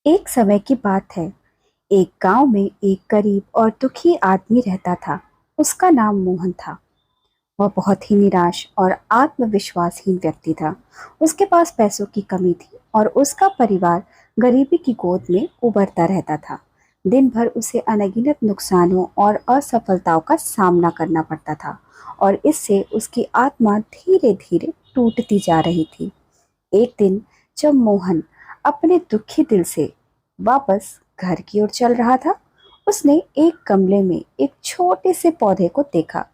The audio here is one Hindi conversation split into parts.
एक समय की बात है। एक गांव में एक गरीब और दुखी आदमी रहता था। उसका नाम मोहन था। वह बहुत ही निराश और आत्मविश्वासहीन व्यक्ति था। उसके पास पैसों की कमी थी और उसका परिवार गरीबी की गोद में उबरता रहता था। दिन भर उसे अनगिनत नुकसानों और असफलताओं का सामना करना पड़ता था और इससे उसकी आत्मा धीरे धीरे टूटती जा रही थी। एक दिन जब मोहन अपने दुखी दिल से वापस घर की ओर चल रहा था, उसने एक गमले में एक छोटे से पौधे को देखा।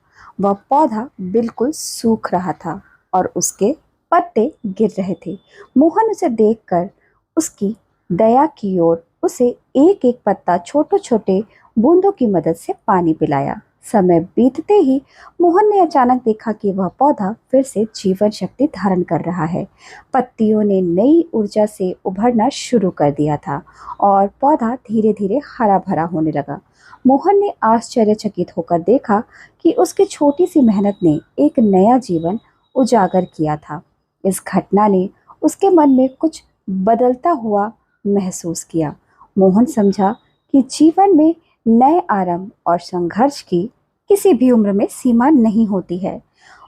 वह पौधा बिल्कुल सूख रहा था और उसके पत्ते गिर रहे थे। मोहन उसे देखकर उसकी दया की ओर उसे एक एक पत्ता छोटे छोटे बूंदों की मदद से पानी पिलाया। समय बीतते ही मोहन ने अचानक देखा कि वह पौधा फिर से जीवन शक्ति धारण कर रहा है। पत्तियों ने नई ऊर्जा से उभरना शुरू कर दिया था और पौधा धीरे धीरे हरा भरा होने लगा। मोहन ने आश्चर्यचकित होकर देखा कि उसकी छोटी सी मेहनत ने एक नया जीवन उजागर किया था। इस घटना ने उसके मन में कुछ बदलता हुआ महसूस किया। मोहन समझा कि जीवन में नए आरंभ और संघर्ष की किसी भी उम्र में सीमा नहीं होती है।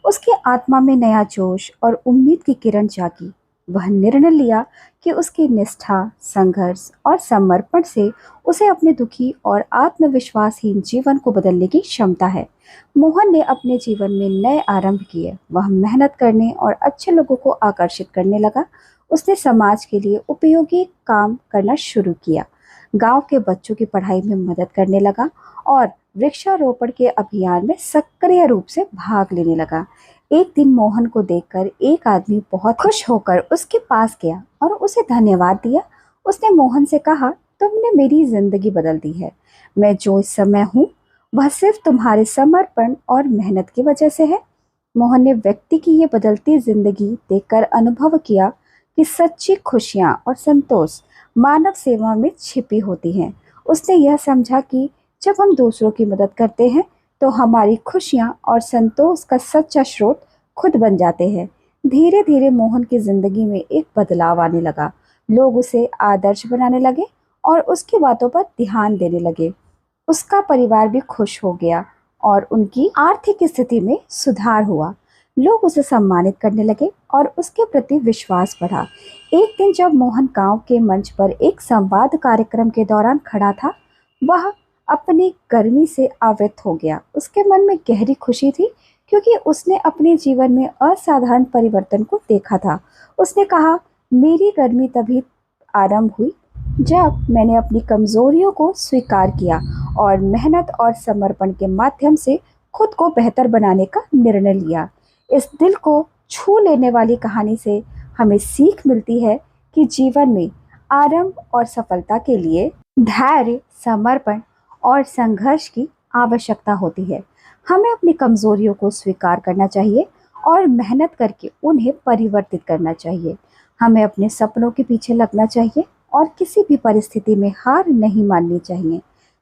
उसकी आत्मा में नया जोश और उम्मीद की किरण जागी। वह निर्णय लिया कि उसकी निष्ठा, संघर्ष और समर्पण से उसे अपने दुखी और आत्मविश्वासहीन जीवन को बदलने की क्षमता है। मोहन ने अपने जीवन में नए आरंभ किए। वह मेहनत करने और अच्छे लोगों को आकर्षित करने लगा। उसने समाज के लिए उपयोगी काम करना शुरू किया, गांव के बच्चों की पढ़ाई में मदद करने लगा और वृक्षारोपण के अभियान में सक्रिय रूप से भाग लेने लगा। एक दिन मोहन को देखकर एक आदमी बहुत खुश होकर उसके पास गया और उसे धन्यवाद दिया। उसने मोहन से कहा, तुमने मेरी जिंदगी बदल दी है। मैं जो इस समय हूँ वह सिर्फ तुम्हारे समर्पण और मेहनत की वजह से है। मोहन ने व्यक्ति की ये बदलती जिंदगी देखकर अनुभव किया कि सच्ची खुशियाँ और संतोष मानव सेवा में छिपी होती हैं। उसने यह समझा कि जब हम दूसरों की मदद करते हैं तो हमारी खुशियाँ और संतोष का सच्चा स्रोत खुद बन जाते हैं। धीरे धीरे मोहन की जिंदगी में एक बदलाव आने लगा। लोग उसे आदर्श बनाने लगे और उसकी बातों पर ध्यान देने लगे। उसका परिवार भी खुश हो गया और उनकी आर्थिक स्थिति में सुधार हुआ। लोग उसे सम्मानित करने लगे और उसके प्रति विश्वास बढ़ा। एक दिन जब मोहन गांव के मंच पर एक संवाद कार्यक्रम के दौरान खड़ा था, वह अपनी गर्मी से आवृत हो गया। उसके मन में गहरी खुशी थी क्योंकि उसने अपने जीवन में असाधारण परिवर्तन को देखा था। उसने कहा, मेरी गर्मी तभी आरंभ हुई जब मैंने अपनी कमजोरियों को स्वीकार किया और मेहनत और समर्पण के माध्यम से खुद को बेहतर बनाने का निर्णय लिया। इस दिल को छू लेने वाली कहानी से हमें सीख मिलती है कि जीवन में आरंभ और सफलता के लिए धैर्य, समर्पण और संघर्ष की आवश्यकता होती है। हमें अपनी कमजोरियों को स्वीकार करना चाहिए और मेहनत करके उन्हें परिवर्तित करना चाहिए। हमें अपने सपनों के पीछे लगना चाहिए और किसी भी परिस्थिति में हार नहीं माननी चाहिए।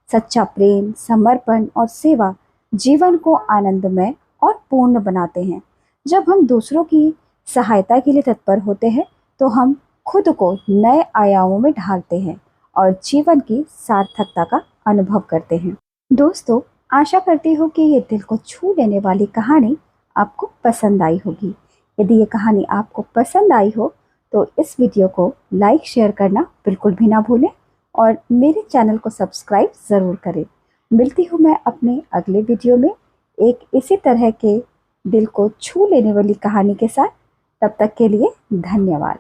सच्चा प्रेम, समर्पण और सेवा जीवन को आनंदमय और पूर्ण बनाते हैं। जब हम दूसरों की सहायता के लिए तत्पर होते हैं तो हम खुद को नए आयामों में ढालते हैं और जीवन की सार्थकता का अनुभव करते हैं। दोस्तों, आशा करती हूँ कि ये दिल को छू लेने वाली कहानी आपको पसंद आई होगी। यदि ये कहानी आपको पसंद आई हो तो इस वीडियो को लाइक शेयर करना बिल्कुल भी ना भूलें और मेरे चैनल को सब्सक्राइब ज़रूर करें। मिलती हूँ मैं अपने अगले वीडियो में एक इसी तरह के दिल को छू लेने वाली कहानी के साथ। तब तक के लिए धन्यवाद।